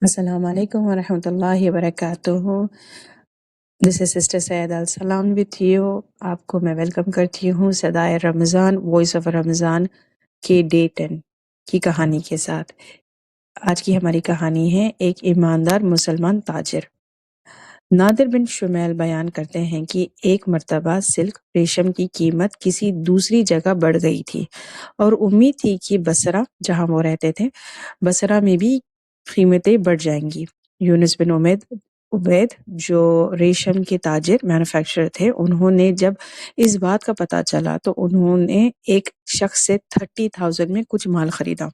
السلام علیکم ورحمۃ اللہ وبرکاتہ۔ دس از سسٹر سید السلام وتھ یو۔ آپ کو میں ویلکم کرتی ہوں صدائے رمضان، وائس آف رمضان کے ڈے 10 کی کہانی کے ساتھ۔ آج کی ہماری کہانی ہے ایک ایماندار مسلمان تاجر۔ نادر بن شمیل بیان کرتے ہیں کہ ایک مرتبہ سلک ریشم کی قیمت کسی دوسری جگہ بڑھ گئی تھی اور امید تھی کہ بصرہ، جہاں وہ رہتے تھے، بصرہ میں بھی قیمتیں بڑھ جائیں گی۔ یونس بن عبید جو ریشم کے تاجر مینوفیکچرر تھے، انہوں نے جب اس بات کا پتہ چلا تو انہوں نے ایک شخص سے 30,000 میں کچھ مال خریدا۔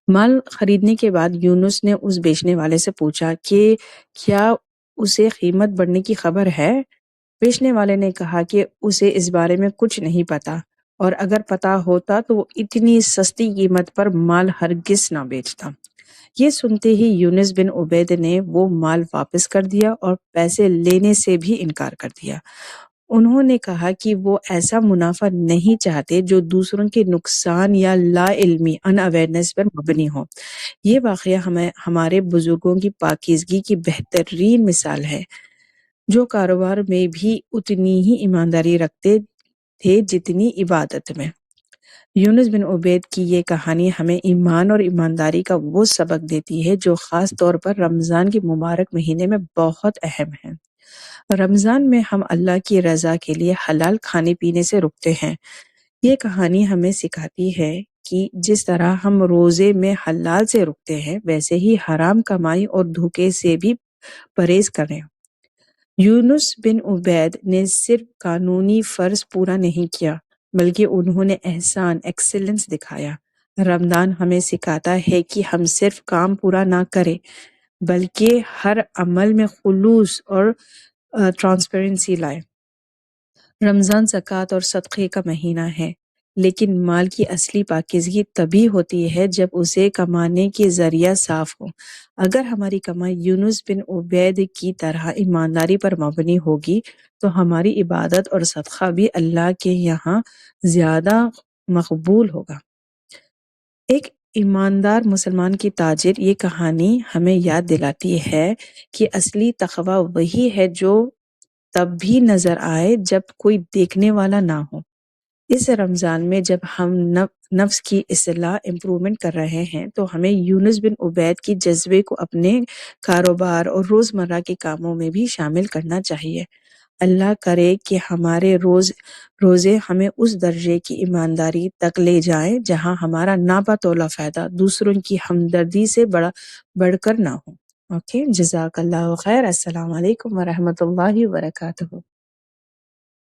مال خریدنے کے بعد یونس نے اس بیچنے والے سے پوچھا کہ کیا اسے قیمت بڑھنے کی خبر ہے؟ بیچنے والے نے کہا کہ اسے اس بارے میں کچھ نہیں پتا، اور اگر پتا ہوتا تو وہ اتنی سستی قیمت پر مال ہرگز نہ بیچتا۔ یہ سنتے ہی یونس بن عبید نے وہ مال واپس کر دیا اور پیسے لینے سے بھی انکار کر دیا۔ انہوں نے کہا کہ وہ ایسا منافع نہیں چاہتے جو دوسروں کے نقصان یا لا علمی ان اویئرنیس پر مبنی ہو۔ یہ واقعہ ہمارے بزرگوں کی پاکیزگی کی بہترین مثال ہے، جو کاروبار میں بھی اتنی ہی ایمانداری رکھتے تھے جتنی عبادت میں۔ یونس بن عبید کی یہ کہانی ہمیں ایمان اور ایمانداری کا وہ سبق دیتی ہے جو خاص طور پر رمضان کے مبارک مہینے میں بہت اہم ہے۔ رمضان میں ہم اللہ کی رضا کے لیے حلال کھانے پینے سے رکتے ہیں۔ یہ کہانی ہمیں سکھاتی ہے کہ جس طرح ہم روزے میں حلال سے رکتے ہیں، ویسے ہی حرام کمائی اور دھوکے سے بھی پرہیز کریں۔ یونس بن عبید نے صرف قانونی فرض پورا نہیں کیا، بلکہ انہوں نے احسان، ایکسیلنس دکھایا۔ رمضان ہمیں سکھاتا ہے کہ ہم صرف کام پورا نہ کریں، بلکہ ہر عمل میں خلوص اور ٹرانسپیرنسی لائیں۔ رمضان زکوٰۃ اور صدقے کا مہینہ ہے، لیکن مال کی اصلی پاکیزگی تبھی ہوتی ہے جب اسے کمانے کے ذریعہ صاف ہو۔ اگر ہماری کمائی یونس بن عبید کی طرح ایمانداری پر مبنی ہوگی تو ہماری عبادت اور صدقہ بھی اللہ کے یہاں زیادہ مقبول ہوگا۔ ایک ایماندار مسلمان کی تاجر، یہ کہانی ہمیں یاد دلاتی ہے کہ اصلی تقویٰ وہی ہے جو تب بھی نظر آئے جب کوئی دیکھنے والا نہ ہو۔ اس رمضان میں جب ہم نفس کی اصلاح، امپرومنٹ کر رہے ہیں، تو ہمیں یونس بن عبید کی جذبے کو اپنے کاروبار اور روزمرہ کے کاموں میں بھی شامل کرنا چاہیے۔ اللہ کرے کہ ہمارے روزے ہمیں اس درجے کی ایمانداری تک لے جائیں جہاں ہمارا ناپا تولا فائدہ دوسروں کی ہمدردی سے بڑھ کر نہ ہو۔ اوکے، جزاک اللہ خیر۔ السلام علیکم ورحمۃ اللہ وبرکاتہ۔